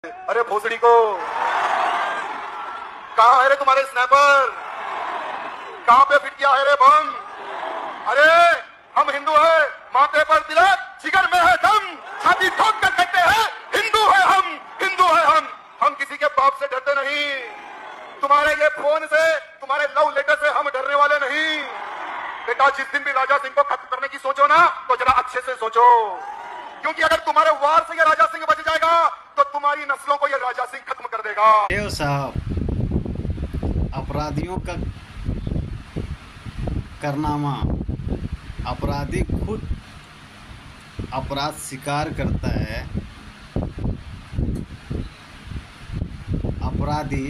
अरे भोसड़ी को, कहाँ है रे तुम्हारे स्नैपर? कहाँ पे फिट किया है रे बम? अरे हम हिंदू हैं, माथे पर तिलक, जिगर में है दम, छाती ठोक कर कहते हैं हिंदू है हम, हिंदू है हम किसी के बाप से डरते नहीं। तुम्हारे ये फोन से, तुम्हारे लव लेटर से हम डरने वाले नहीं। बेटा जिस दिन भी राजा सिंह को खत्म करने की सोचो ना, तो जरा अच्छे से सोचो, क्योंकि अगर तुम्हारे वार से ये राजा सिंह बच जाएगा तो तुम्हारी नस्लों को ये राजा सिंह खत्म कर देगा। देव साहब, अपराधियों का कारनामा, अपराधी खुद अपराध स्वीकार करता है। अपराधी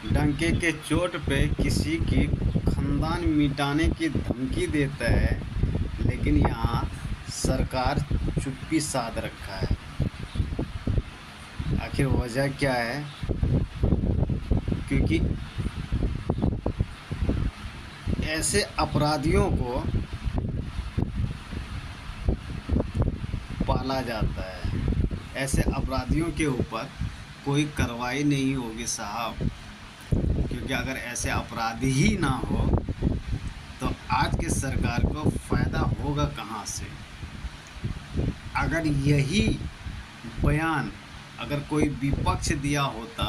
डंके के चोट पे किसी की खानदान मिटाने की धमकी देता है, लेकिन यहाँ सरकार चुप्पी साध रखा है। आखिर वजह क्या है? क्योंकि ऐसे अपराधियों को पाला जाता है, ऐसे अपराधियों के ऊपर कोई कार्रवाई नहीं होगी साहब। क्योंकि अगर ऐसे अपराधी ही ना हो तो आज की सरकार को फ़ायदा होगा कहाँ से? अगर यही बयान अगर कोई विपक्ष दिया होता,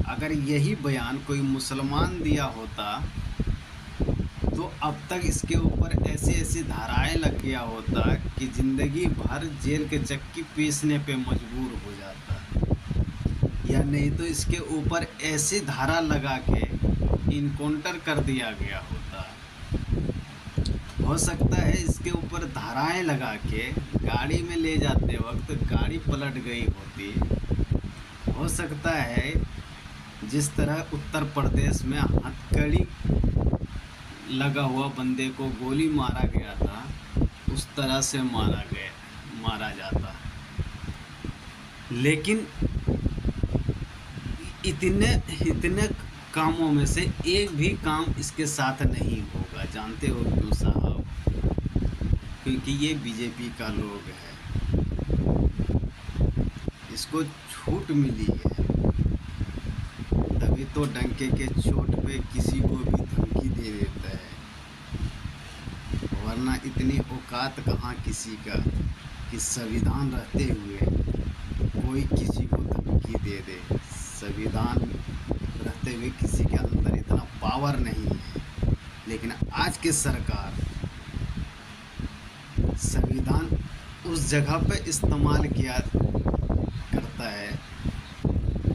अगर यही बयान कोई मुसलमान दिया होता, तो अब तक इसके ऊपर ऐसी ऐसी धाराएं लग गया होता कि ज़िंदगी भर जेल के चक्की पीसने पे मजबूर हो जाता, या नहीं तो इसके ऊपर ऐसी धारा लगा के इनकाउंटर कर दिया गया होता। हो सकता है इसके ऊपर धाराएं लगा के गाड़ी में ले जाते वक्त गाड़ी पलट गई होती। हो सकता है जिस तरह उत्तर प्रदेश में हथकड़ी लगा हुआ बंदे को गोली मारा गया था, उस तरह से मारा जाता। लेकिन इतने कामों में से एक भी काम इसके साथ नहीं होगा। जानते हो क्यों साहब? क्योंकि ये बीजेपी का लोग है, इसको छूट मिली है, तभी तो डंके के चोट पे किसी को भी धमकी दे देता है। वरना इतनी औकात कहाँ किसी का कि संविधान रहते हुए कोई किसी को धमकी दे दे। संविधान रहते हुए किसी के अंदर इतना पावर नहीं है। लेकिन आज की सरकार संविधान उस जगह पे इस्तेमाल किया करता है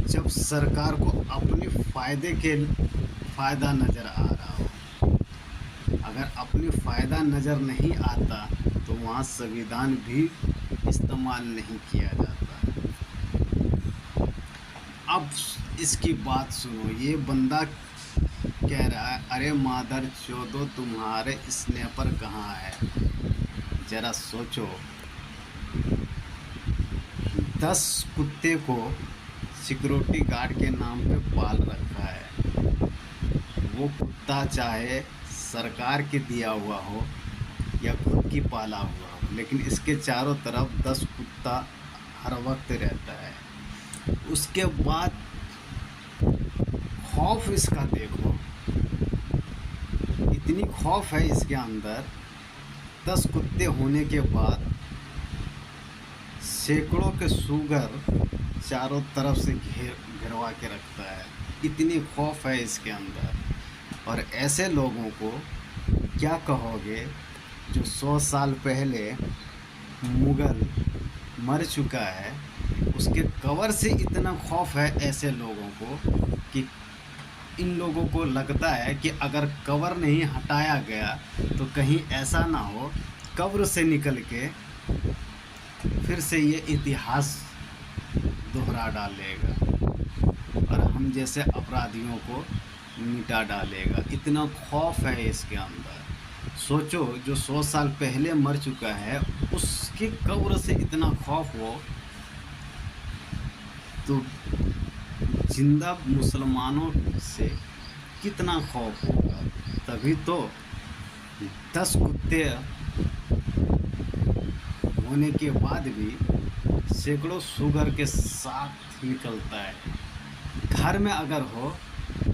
जब सरकार को अपने फ़ायदा नज़र आ रहा हो। अगर अपनी फ़ायदा नज़र नहीं आता तो वहाँ संविधान भी इस्तेमाल नहीं किया जाता। अब इसकी बात सुनो, ये बंदा कह रहा है अरे मादर चोदो तुम्हारे स्नैपर कहाँ है? ज़रा सोचो, 10 कुत्ते को सिक्योरिटी गार्ड के नाम पे पाल रखा है। वो कुत्ता चाहे सरकार के दिया हुआ हो या खुद की पाला हुआ हो, लेकिन इसके चारों तरफ 10 कुत्ता हर वक्त रहता है। उसके बाद खौफ इसका देखो, इतनी खौफ है इसके अंदर। 10 कुत्ते होने के बाद सैकड़ों के सुगर चारों तरफ से घेरवा के रखता है। इतनी खौफ है इसके अंदर। और ऐसे लोगों को क्या कहोगे जो 100 साल पहले मुगल मर चुका है, उसके कब्र से इतना खौफ है ऐसे लोगों को कि इन लोगों को लगता है कि अगर कब्र नहीं हटाया गया तो कहीं ऐसा ना हो कब्र से निकल के फिर से ये इतिहास दोहरा डालेगा और हम जैसे अपराधियों को मिटा डालेगा। इतना खौफ है इसके अंदर। सोचो, जो 100 साल पहले मर चुका है उसकी कब्र से इतना खौफ हो तो जिंदा मुसलमानों से कितना खौफ होगा। तभी तो 10 कुत्ते होने के बाद भी सैकड़ों शुगर के साथ निकलता है। घर में अगर हो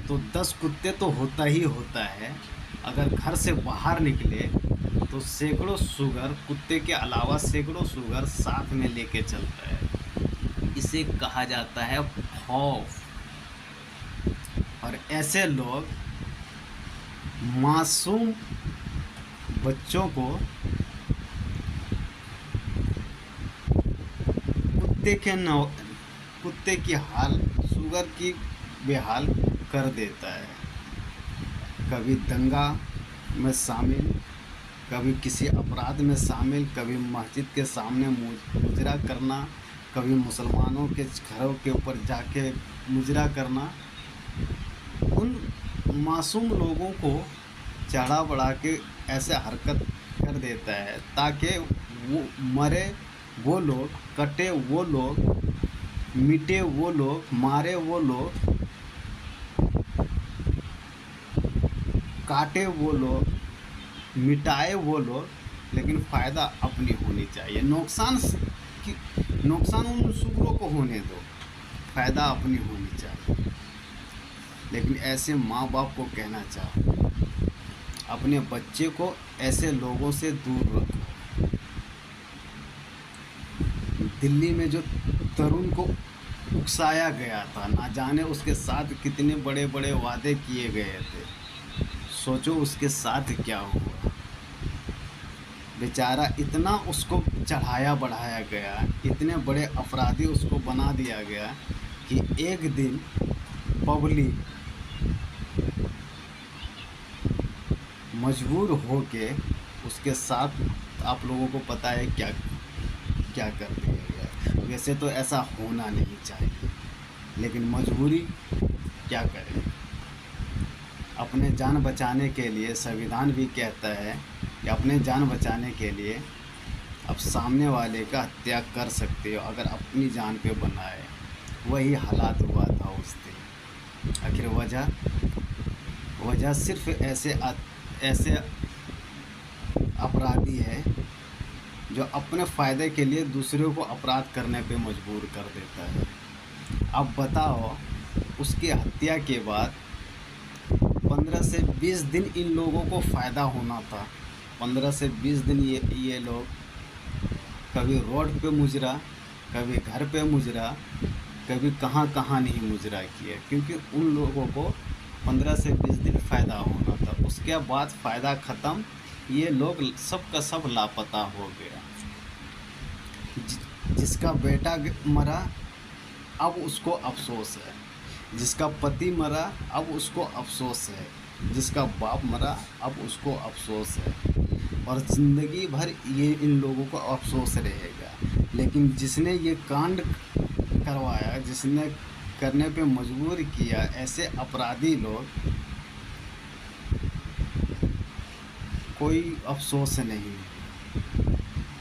तो 10 कुत्ते तो होता ही होता है, अगर घर से बाहर निकले तो सैकड़ों शुगर, कुत्ते के अलावा सैकड़ों शुगर साथ में लेके चलता है। इसे कहा जाता है खौफ। और ऐसे लोग मासूम बच्चों को कुत्ते की हाल, शुगर की बेहाल कर देता है। कभी दंगा में शामिल, कभी किसी अपराध में शामिल, कभी मस्जिद के सामने मुजरा करना, कभी मुसलमानों के घरों के ऊपर जाके मुजरा करना। उन मासूम लोगों को चढ़ा बढ़ा के ऐसे हरकत कर देता है ताकि वो मरे वो लोग, कटे वो लोग, मिटे वो लोग, मारे वो लोग, काटे वो लोग, मिटाए वो लोग, लेकिन फ़ायदा अपनी होनी चाहिए। नुकसान उन शुक्रों को होने दो, फ़ायदा अपनी होनी चाहिए। लेकिन ऐसे माँ बाप को कहना चाहो, अपने बच्चे को ऐसे लोगों से दूर रखो। दिल्ली में जो तरुण को उकसाया गया था, ना जाने उसके साथ कितने बड़े बड़े वादे किए गए थे, सोचो उसके साथ क्या हुआ। बेचारा इतना उसको चढ़ाया बढ़ाया गया, इतने बड़े अपराधी उसको बना दिया गया कि एक दिन पब्लिक मजबूर हो के उसके साथ, आप लोगों को पता है क्या क्या कर दिया गया। वैसे तो ऐसा होना नहीं चाहिए, लेकिन मजबूरी क्या करें। अपने जान बचाने के लिए संविधान भी कहता है कि अपने जान बचाने के लिए आप सामने वाले का हत्या कर सकते हो अगर अपनी जान पे बनाए। वही हालात हुआ था उस दिन। आखिर वजह सिर्फ ऐसे अपराधी है जो अपने फ़ायदे के लिए दूसरों को अपराध करने पे मजबूर कर देता है। अब बताओ, उसकी हत्या के बाद 15 से 20 दिन इन लोगों को फ़ायदा होना था। 15 से 20 दिन ये लोग कभी रोड पे मुजरा, कभी घर पे मुजरा, कभी कहाँ कहाँ नहीं मुजरा किया, क्योंकि उन लोगों को 15 से 20 दिन फ़ायदा होना था। उसके बाद फ़ायदा ख़त्म, ये लोग सब का सब लापता हो गया। जिसका बेटा मरा अब उसको अफसोस है, जिसका पति मरा अब उसको अफसोस है, जिसका बाप मरा अब उसको अफसोस है, और ज़िंदगी भर ये इन लोगों को अफसोस रहेगा। लेकिन जिसने ये कांड करवाया, जिसने करने पे मजबूर किया, ऐसे अपराधी लोग, कोई अफसोस नहीं।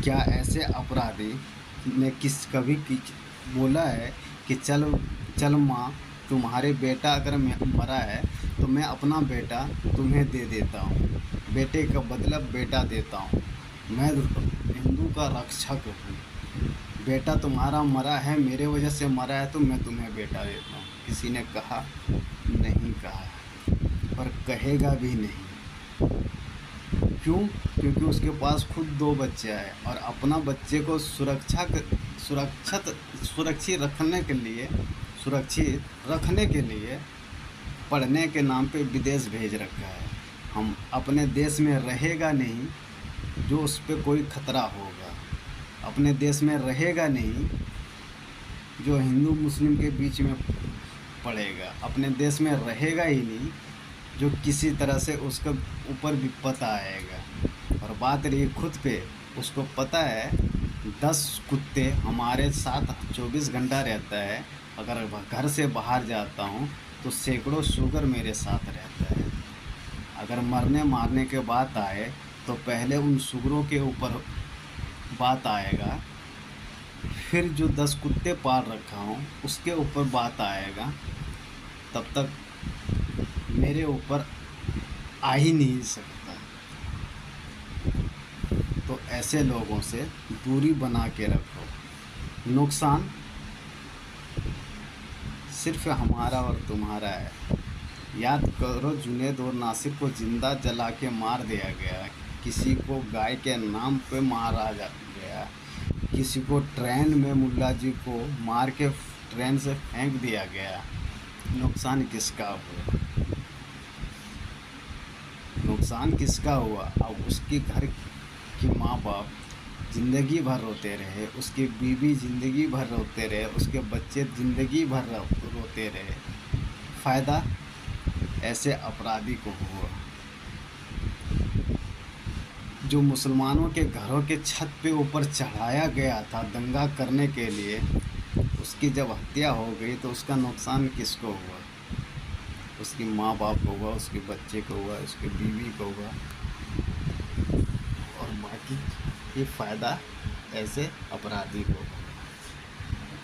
क्या ऐसे अपराधी ने कभी बोला है कि चल माँ, तुम्हारे बेटा अगर मरा है तो मैं अपना बेटा तुम्हें दे देता हूँ, बेटे का बदला बेटा देता हूँ, मैं हिंदू का रक्षक हूँ, बेटा तुम्हारा मरा है, मेरे वजह से मरा है तो मैं तुम्हें बेटा देता हूँ। किसी ने कहा? नहीं कहा, और कहेगा भी नहीं। क्यों? क्योंकि उसके पास खुद 2 बच्चे हैं और अपना बच्चे को सुरक्षित रखने के लिए पढ़ने के नाम पे विदेश भेज रखा है। हम अपने देश में रहेगा नहीं जो उस पर कोई खतरा होगा, अपने देश में रहेगा नहीं जो हिंदू मुस्लिम के बीच में पड़ेगा, अपने देश में रहेगा ही नहीं जो किसी तरह से उसके ऊपर विपत आएगा। और बात रही खुद पे, उसको पता है 10 कुत्ते हमारे साथ 24 घंटा रहता है, अगर घर से बाहर जाता हूँ तो सैकड़ों शुगर मेरे साथ रहता है। अगर मरने मारने के बात आए तो पहले उन शुगरों के ऊपर बात आएगा, फिर जो 10 कुत्ते पाल रखा हूँ उसके ऊपर बात आएगा, तब तक मेरे ऊपर आ ही नहीं सकता। तो ऐसे लोगों से दूरी बना के रखो। नुकसान सिर्फ हमारा और तुम्हारा है। याद करो, जुनैद और नासिर को जिंदा जला के मार दिया गया, किसी को गाय के नाम पे मारा गया, किसी को ट्रेन में मुल्ला जी को मार के ट्रेन से फेंक दिया गया। नुकसान किसका हुआ? नुकसान किसका हुआ? अब उसके घर की माँ बाप ज़िंदगी भर रोते रहे, उसकी बीवी ज़िंदगी भर रोते रहे, उसके बच्चे ज़िंदगी भर रोते रहे। फ़ायदा ऐसे अपराधी को हुआ जो मुसलमानों के घरों के छत पे ऊपर चढ़ाया गया था दंगा करने के लिए। उसकी जब हत्या हो गई तो उसका नुकसान किसको हुआ? उसकी माँ बाप को हुआ, उसके बच्चे को हुआ, उसके बीवी को हुआ, और बाकी ये फ़ायदा ऐसे अपराधी को।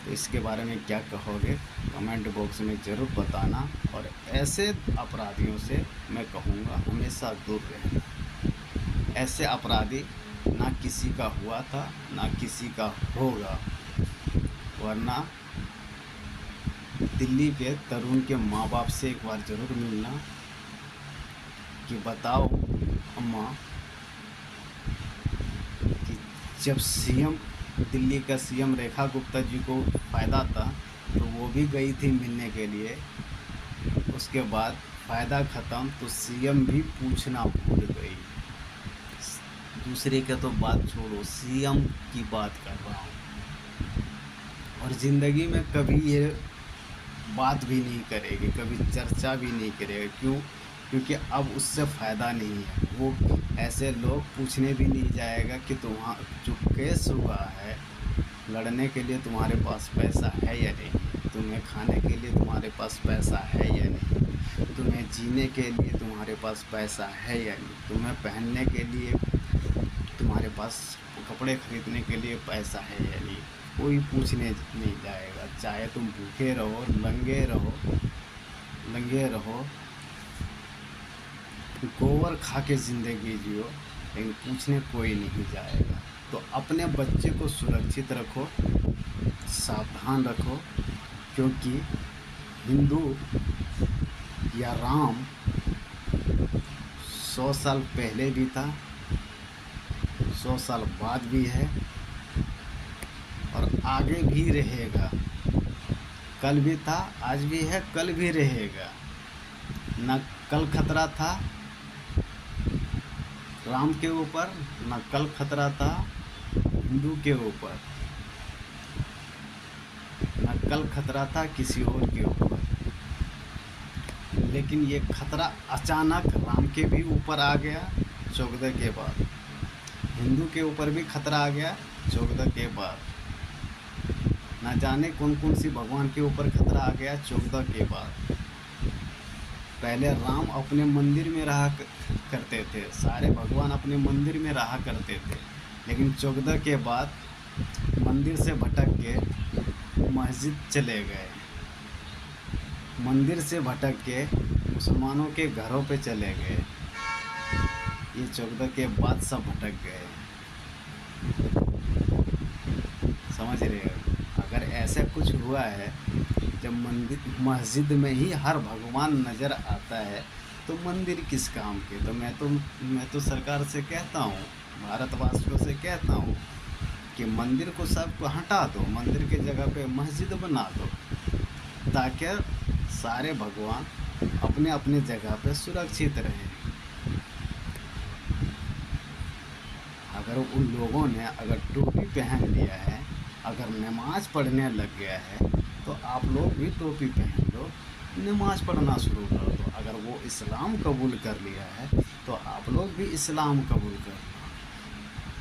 तो इसके बारे में क्या कहोगे कमेंट बॉक्स में ज़रूर बताना। और ऐसे अपराधियों से मैं कहूँगा हमेशा दूर रहना। ऐसे अपराधी ना किसी का हुआ था ना किसी का होगा। वरना दिल्ली के तरुण के माँ बाप से एक बार ज़रूर मिलना कि बताओ अम्मा कि जब सीएम दिल्ली का सीएम रेखा गुप्ता जी को फ़ायदा था तो वो भी गई थी मिलने के लिए, उसके बाद फ़ायदा ख़त्म तो सीएम भी पूछना भूल गई। दूसरे का तो बात छोड़ो, सीएम की बात कर रहा हूँ। और ज़िंदगी में कभी ये बात भी नहीं करेगी, कभी चर्चा भी नहीं करेगा। क्यों? क्योंकि अब उससे फ़ायदा नहीं है। वो ऐसे लोग पूछने भी नहीं जाएगा कि तुम्हारा जो केस हुआ है लड़ने के लिए तुम्हारे पास पैसा है या नहीं, तुम्हें खाने के लिए तुम्हारे पास पैसा है या नहीं, तुम्हें जीने के लिए तुम्हारे पास पैसा है या नहीं, तुम्हें पहनने के लिए तुम्हारे पास कपड़े खरीदने के लिए पैसा है या नहीं। कोई पूछने नहीं जाएगा। चाहे तुम भूखे रहो, नंगे रहो, गोबर खा के ज़िंदगी जियो, लेकिन पूछने कोई नहीं जाएगा। तो अपने बच्चे को सुरक्षित रखो, सावधान रखो, क्योंकि हिंदू या राम 100 साल पहले भी था, 100 साल बाद भी है और आगे भी रहेगा। कल भी था, आज भी है, कल भी रहेगा। न कल खतरा था राम के ऊपर, न कल खतरा था हिंदू के ऊपर, न कल खतरा था किसी और के ऊपर। लेकिन ये खतरा अचानक राम के भी ऊपर आ गया 14 के बाद, हिंदू के ऊपर भी खतरा आ गया 14 के बाद। ना जाने कौन कौन सी भगवान के ऊपर खतरा आ गया 14 के बाद। पहले राम अपने मंदिर में रहा करते थे, सारे भगवान अपने मंदिर में रहा करते थे, लेकिन 14 के बाद मंदिर से भटक के मस्जिद चले गए, मंदिर से भटक के मुसलमानों के घरों पे चले गए। ये 14 के बाद सब भटक गए। समझ रहे हो? अगर ऐसा कुछ हुआ है जब मस्जिद में ही हर भगवान नज़र आता है तो मंदिर किस काम के? तो मैं तो सरकार से कहता हूँ, भारतवासियों से कहता हूँ कि मंदिर को सबको हटा दो, मंदिर के जगह पे मस्जिद बना दो, ताकि सारे भगवान अपने अपने जगह पे सुरक्षित रहें। अगर उन लोगों ने अगर टोपी पहन लिया है, अगर नमाज़ पढ़ने लग गया है, तो आप लोग भी टोपी पहन लो, नमाज़ पढ़ना शुरू कर दो। अगर वो इस्लाम कबूल कर लिया है तो आप लोग भी इस्लाम कबूल कर लो,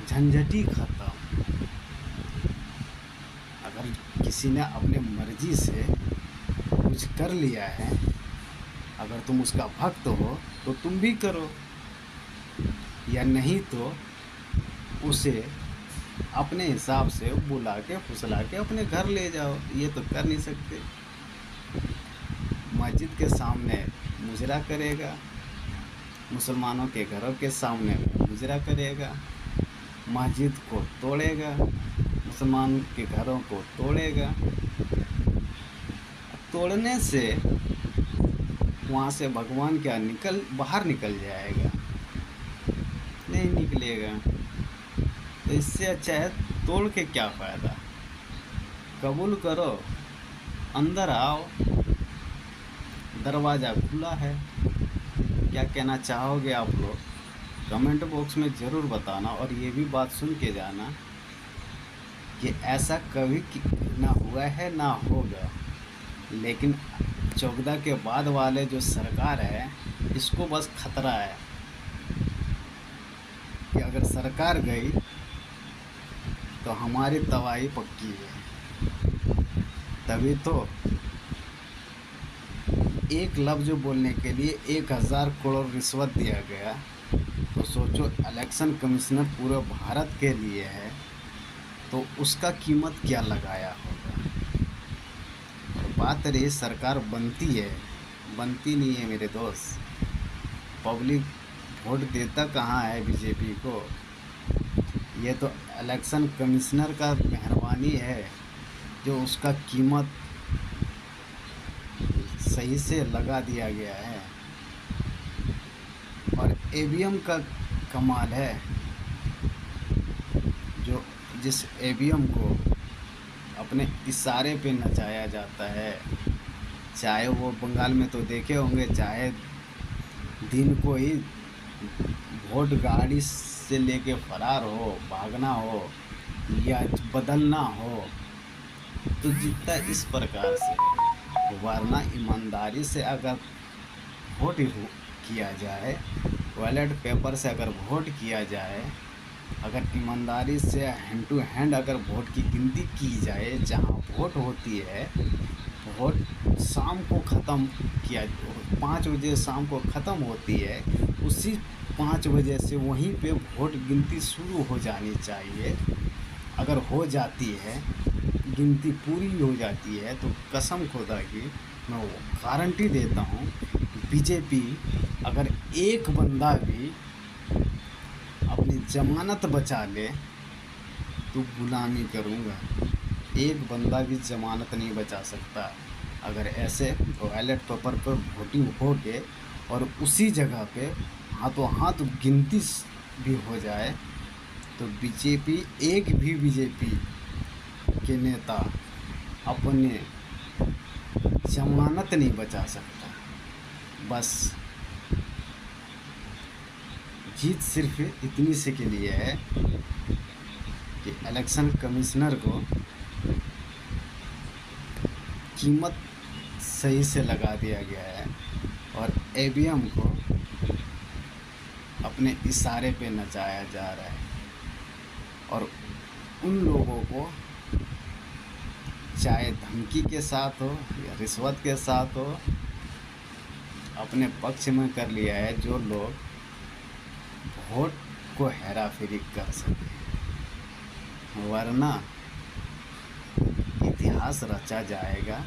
झंझटी ख़त्म। अगर किसी ने अपने मर्जी से कुछ कर लिया है, अगर तुम उसका भक्त हो तो तुम भी करो, या नहीं तो उसे अपने हिसाब से बुला के फुसला के अपने घर ले जाओ। ये तो कर नहीं सकते। मस्जिद के सामने मुजरा करेगा, मुसलमानों के घरों के सामने मुजरा करेगा, मस्जिद को तोड़ेगा, मुसलमान के घरों को तोड़ेगा। तोड़ने से वहाँ से भगवान क्या बाहर निकल जाएगा? नहीं निकलेगा। तो इससे अच्छा है तोड़ के क्या फ़ायदा। कबूल करो, अंदर आओ, दरवाज़ा खुला है। क्या कहना चाहोगे आप लोग? कमेंट बॉक्स में ज़रूर बताना। और ये भी बात सुन के जाना कि ऐसा कभी ना हुआ है ना होगा, लेकिन 14 के बाद वाले जो सरकार है इसको बस खतरा है कि अगर सरकार गई तो हमारी तबाही पक्की है। तभी तो एक लफ्ज़ बोलने के लिए 1000 करोड़ रिश्वत दिया गया। तो सोचो, इलेक्शन कमिश्नर पूरे भारत के लिए है तो उसका कीमत क्या लगाया होगा। और बात रही सरकार बनती है, बनती नहीं है मेरे दोस्त। पब्लिक वोट देता कहाँ है बीजेपी को? ये तो इलेक्शन कमिश्नर का मेहरबानी है जो उसका कीमत सही से लगा दिया गया है। और ईवीएम का कमाल है, जो जिस ईवीएम को अपने इशारे पे नचाया जाता है। चाहे वो बंगाल में तो देखे होंगे, चाहे दिन को ही वोट गाड़ी से लेके फरार हो, भागना हो या बदलना हो, तो जीतता इस प्रकार से। वरना ईमानदारी से अगर वोट किया जाए, बैलेट पेपर से अगर वोट किया जाए, अगर ईमानदारी से हैंड टू हैंड अगर वोट की गिनती की जाए, जहां वोट होती है, वोट शाम को ख़त्म किया, 5 बजे शाम को ख़त्म होती है, उसी 5 बजे से वहीं पे वोट गिनती शुरू हो जानी चाहिए। अगर हो जाती है, गिनती पूरी हो जाती है, तो कसम खुदा की मैं वो गारंटी देता हूँ, बीजेपी अगर एक बंदा भी अपनी जमानत बचा ले तो गुलामी करूँगा। एक बंदा भी जमानत नहीं बचा सकता। अगर ऐसे बैलेट पेपर पर वोटिंग हो के और उसी जगह पे हाथों हाथ गिनती भी हो जाए तो बीजेपी, एक भी बीजेपी के नेता अपने जमानत नहीं बचा सकता। बस जीत सिर्फ इतनी से के लिए है कि इलेक्शन कमिश्नर को कीमत सही से लगा दिया गया है और ईवीएम को अपने इशारे पे नचाया जा रहा है। और उन लोगों को चाहे धमकी के साथ हो या रिश्वत के साथ हो, अपने पक्ष में कर लिया है, जो लोग वोट को हेरा फेरी कर सके। वरना इतिहास रचा जाएगा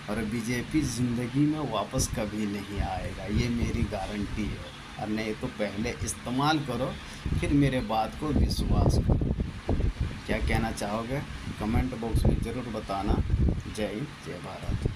और बीजेपी ज़िंदगी में वापस कभी नहीं आएगा। ये मेरी गारंटी है। और नहीं तो पहले इस्तेमाल करो, फिर मेरे बात को विश्वास करो। क्या कहना चाहोगे? कमेंट बॉक्स में ज़रूर बताना। जय हिंद, जय भारत।